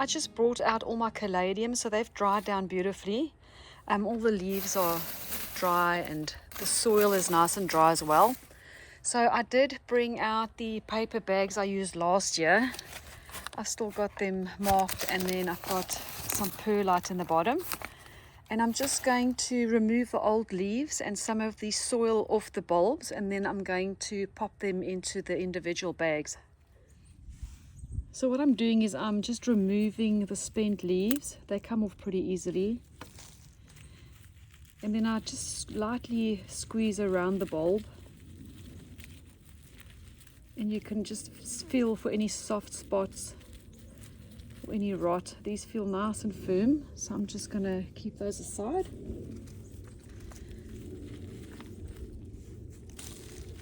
I just brought out all my caladium, so they've dried down beautifully. All the leaves are dry and the soil is nice and dry as well. So I did bring out the paper bags I used last year. I've still got them marked, and then I've got some perlite in the bottom. And I'm just going to remove the old leaves and some of the soil off the bulbs, and then I'm going to pop them into the individual bags. So what I'm doing is I'm just removing the spent leaves. They come off pretty easily. And then I just lightly squeeze around the bulb. And you can just feel for any soft spots or any rot. These feel nice and firm, so I'm just going to keep those aside.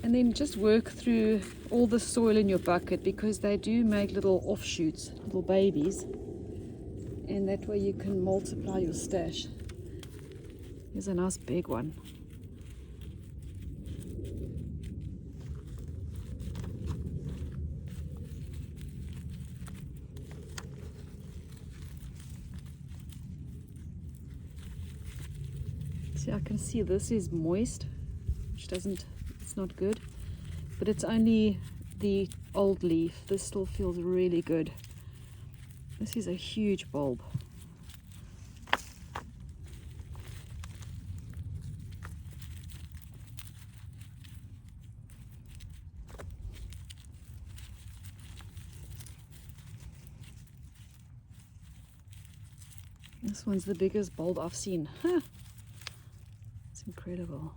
And then just work through all the soil in your bucket, because they do make little offshoots, little babies. And that way you can multiply your stash. Here's a nice big one. See, I can see this is moist, which it's not good, but it's only the old leaf. This still feels really good. This is a huge bulb. This one's the biggest bulb I've seen. Huh. It's incredible.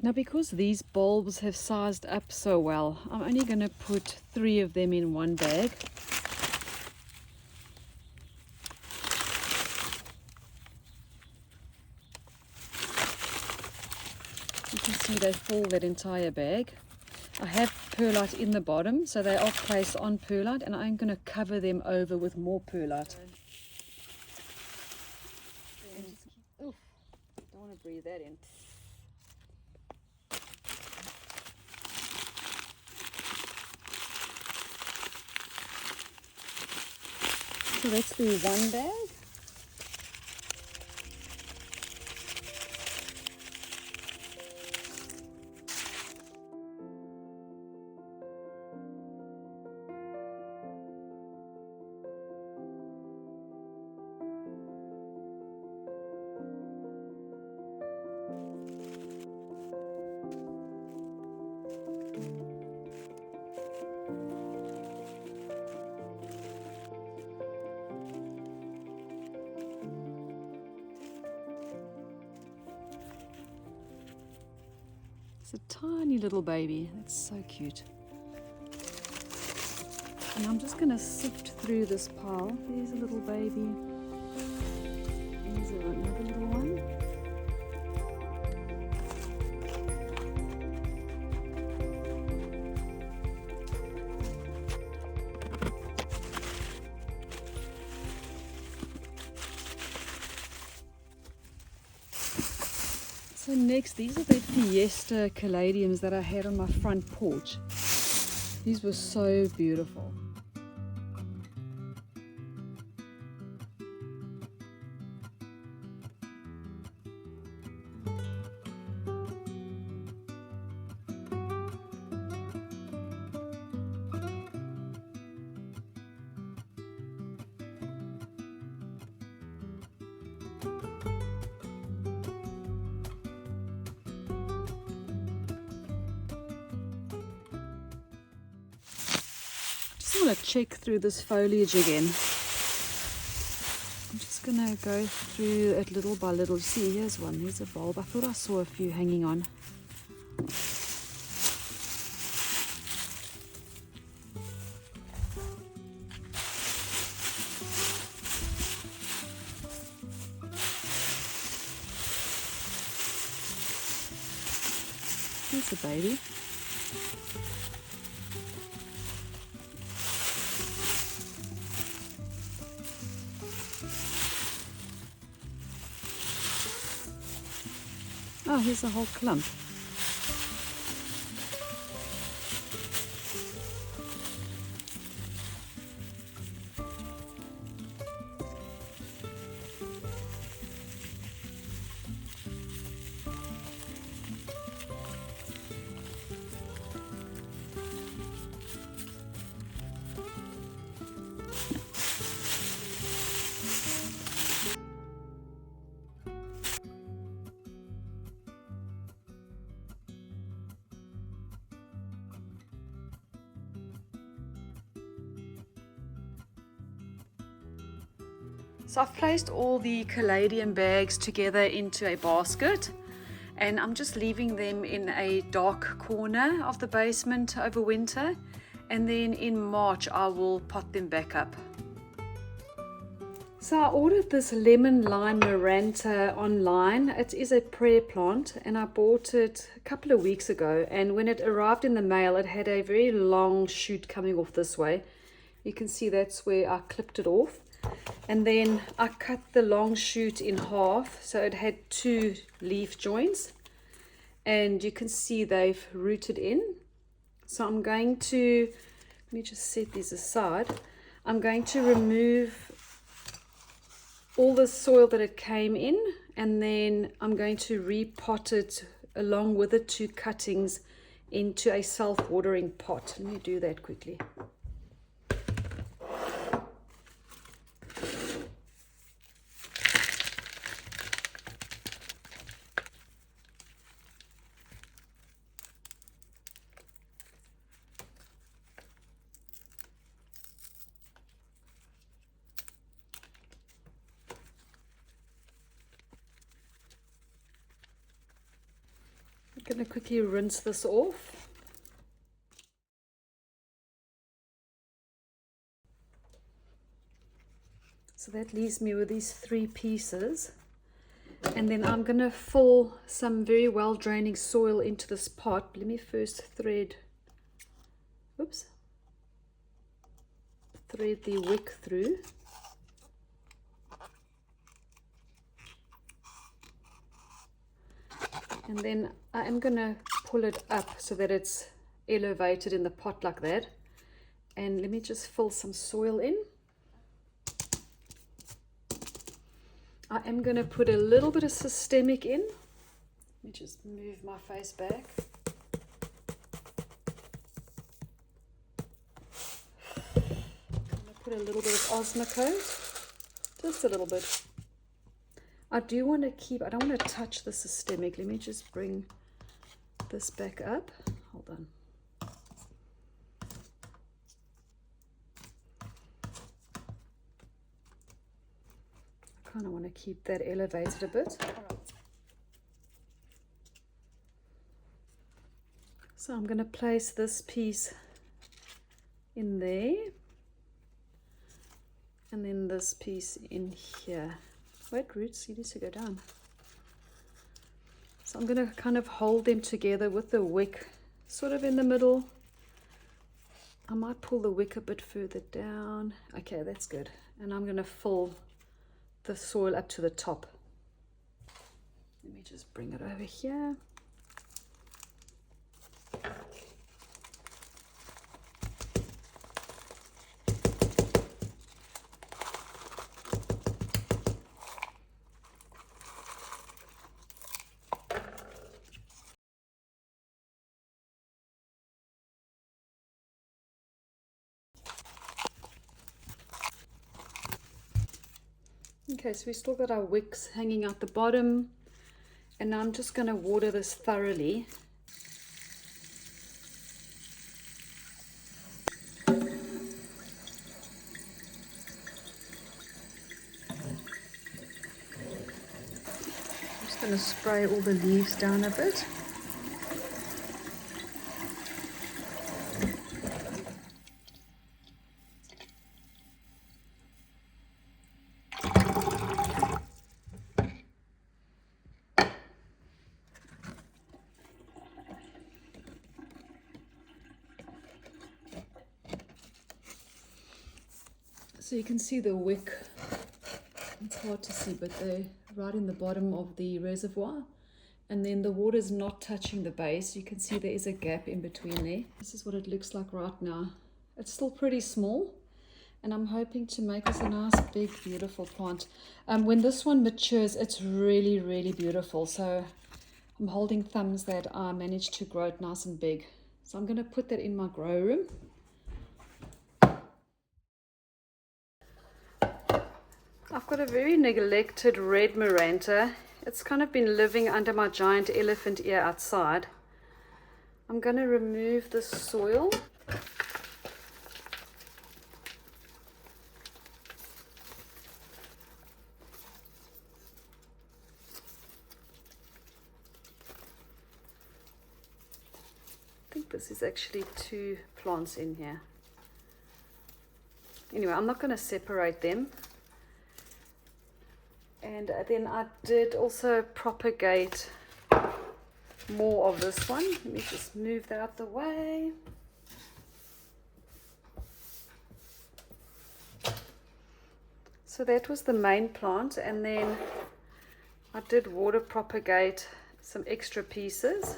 Now, because these bulbs have sized up so well, I'm only going to put 3 of them in one bag. You can see they fill that entire bag. I have perlite in the bottom, so they are placed on perlite, and I'm going to cover them over with more perlite. Oof, don't want to breathe that in. So that's the one bag. It's a tiny little baby. It's so cute. And I'm just going to sift through this pile. There's a little baby. There's another little one. So next, these are the Fiesta Caladiums that I had on my front porch. These were so beautiful. I want to check through this foliage again. I'm just going to go through it little by little. See, here's one. Here's a bulb. I thought I saw a few hanging on. Here's a baby. Oh, here's a whole clump. So I've placed all the Caladium bags together into a basket, and I'm just leaving them in a dark corner of the basement over winter, and then in March I will pot them back up. So I ordered this lemon lime maranta online. It is a prayer plant, and I bought it a couple of weeks ago, and when it arrived in the mail it had a very long shoot coming off this way. You can see that's where I clipped it off. And then I cut the long shoot in half, so it had 2 leaf joints, and you can see they've rooted in. So I'm going to, let me just set these aside. I'm going to remove all the soil that it came in, and then I'm going to repot it along with the 2 cuttings into a self-watering pot. Let me do that quickly. I'm going to quickly rinse this off. So that leaves me with these 3 pieces. And then I'm going to fill some very well draining soil into this pot. Let me first thread the wick through. And then I am going to pull it up so that it's elevated in the pot like that. And let me just fill some soil in. I am going to put a little bit of systemic in. Let me just move my face back. I'm going to put a little bit of Osmocote, just a little bit. I do want to keep, I don't want to touch the systemic. Let me just bring this back up. Hold on. I kind of want to keep that elevated a bit. So I'm going to place this piece in there, and then this piece in here. Wait, roots, you need to go down. So I'm going to kind of hold them together with the wick sort of in the middle. I might pull the wick a bit further down. Okay, that's good. And I'm going to fill the soil up to the top. Let me just bring it over here. Okay, so we still got our wicks hanging out the bottom, and now I'm just going to water this thoroughly. I'm just going to spray all the leaves down a bit. So you can see the wick, it's hard to see, but they're right in the bottom of the reservoir, and then the water's not touching the base. You can see there is a gap in between there. This is what it looks like right now. It's still pretty small, and I'm hoping to make this a nice big beautiful plant. When this one matures, it's really, really beautiful. So I'm holding thumbs that I managed to grow it nice and big. So I'm going to put that in my grow room. I've got a very neglected red maranta. It's kind of been living under my giant elephant ear outside. I'm going to remove the soil. this is actually 2 plants in here. Anyway, I'm not going to separate them. And then I did also propagate more of this one. Let me just move that out the way. So that was the main plant, and then I did water propagate some extra pieces.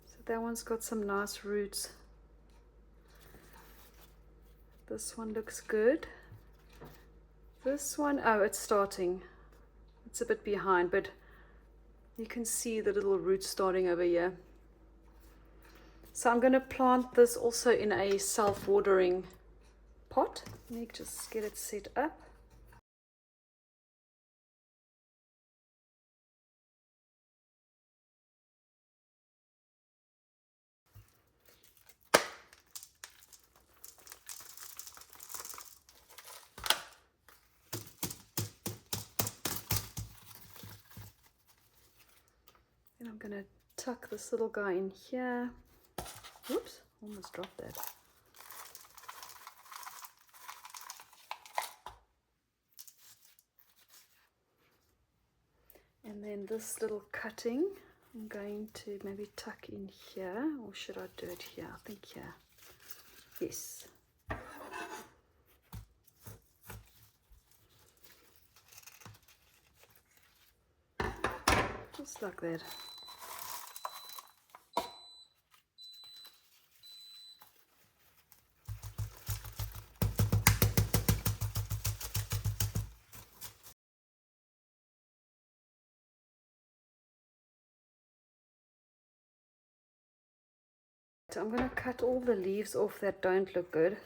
So that one's got some nice roots. This one looks good. This one, oh, it's starting. It's a bit behind, but you can see the little roots starting over here. So I'm going to plant this also in a self-watering pot. Let me just get it set up. And I'm going to tuck this little guy in here. Whoops, almost dropped that. And then this little cutting, I'm going to maybe tuck in here, or should I do it here? I think here. Yes. Just like that. So I'm going to cut all the leaves off that don't look good.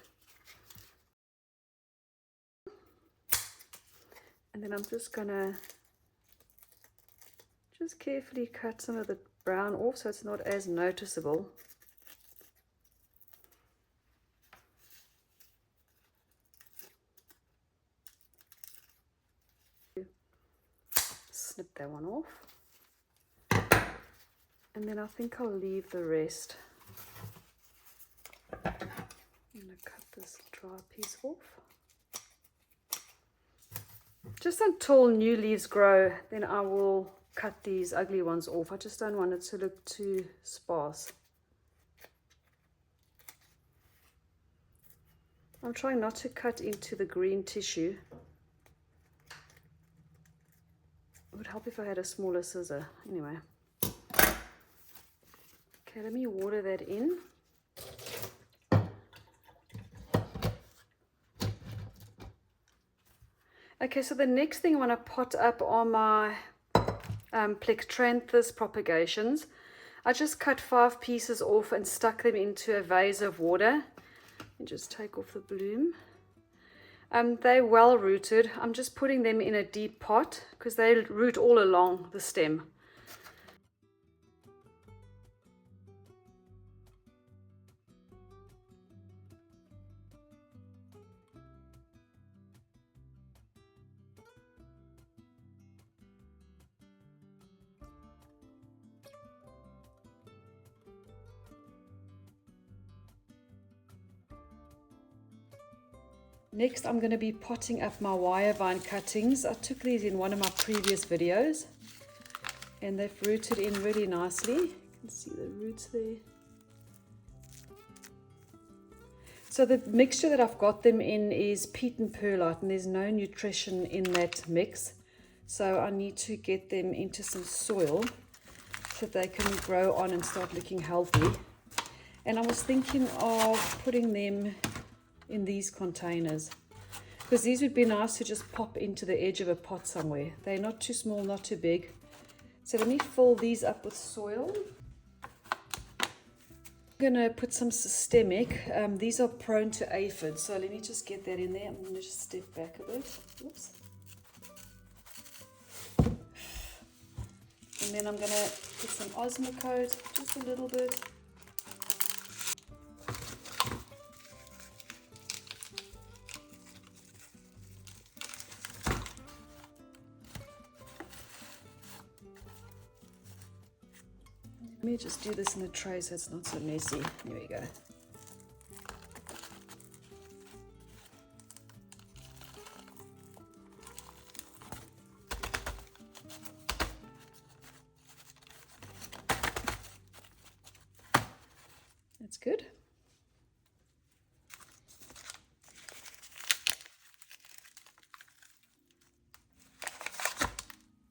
And then I'm just going to just carefully cut some of the brown off so it's not as noticeable. Snip that one off. And then I think I'll leave the rest. I'm going to cut this dry piece off. Just until new leaves grow, then I will cut these ugly ones off. I just don't want it to look too sparse. I'm trying not to cut into the green tissue. It would help if I had a smaller scissor. Anyway. Okay, let me water that in. Okay, so the next thing I want to pot up are my plectranthus propagations. I just cut 5 pieces off and stuck them into a vase of water. And just take off the bloom. They're well rooted. I'm just putting them in a deep pot because they root all along the stem. Next, I'm going to be potting up my wire vine cuttings. I took these in one of my previous videos and they've rooted in really nicely. You can see the roots there. So the mixture that I've got them in is peat and perlite, and there's no nutrition in that mix. So I need to get them into some soil so that they can grow on and start looking healthy. And I was thinking of putting them in these containers because these would be nice to just pop into the edge of a pot somewhere. They're not too small, not too big. So let me fill these up with soil. I'm going to put some systemic. These are prone to aphids, so let me just get that in there. I'm going to just step back a bit. Oops. And then I'm going to put some Osmocote, just a little bit. Let me just do this in a tray so it's not so messy. There we go. That's good.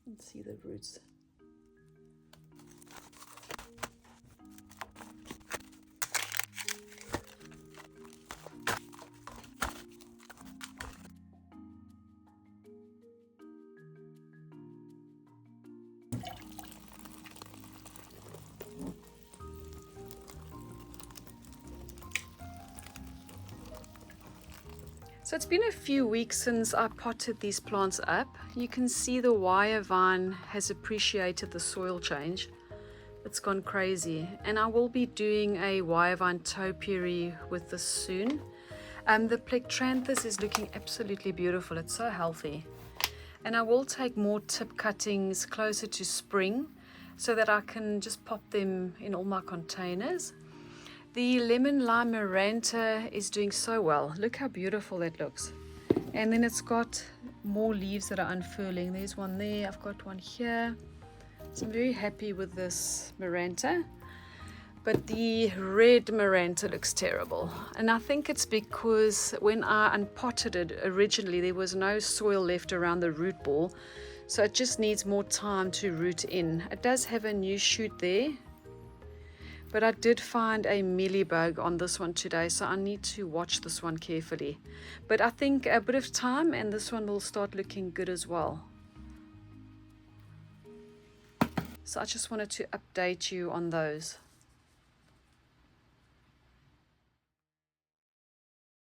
Let's see the roots. So it's been a few weeks since I potted these plants up. You can see the wire vine has appreciated the soil change. It's gone crazy, and I will be doing a wire vine topiary with this soon. The plectranthus is looking absolutely beautiful. It's so healthy. And I will take more tip cuttings closer to spring so that I can just pop them in all my containers. The lemon lime maranta is doing so well. Look how beautiful that looks. And then it's got more leaves that are unfurling. There's one there, I've got one here. So I'm very happy with this maranta. But the red maranta looks terrible. And I think it's because when I unpotted it originally, there was no soil left around the root ball. So it just needs more time to root in. It does have a new shoot there. But I did find a mealybug on this one today, so I need to watch this one carefully. But I think a bit of time and this one will start looking good as well. So I just wanted to update you on those.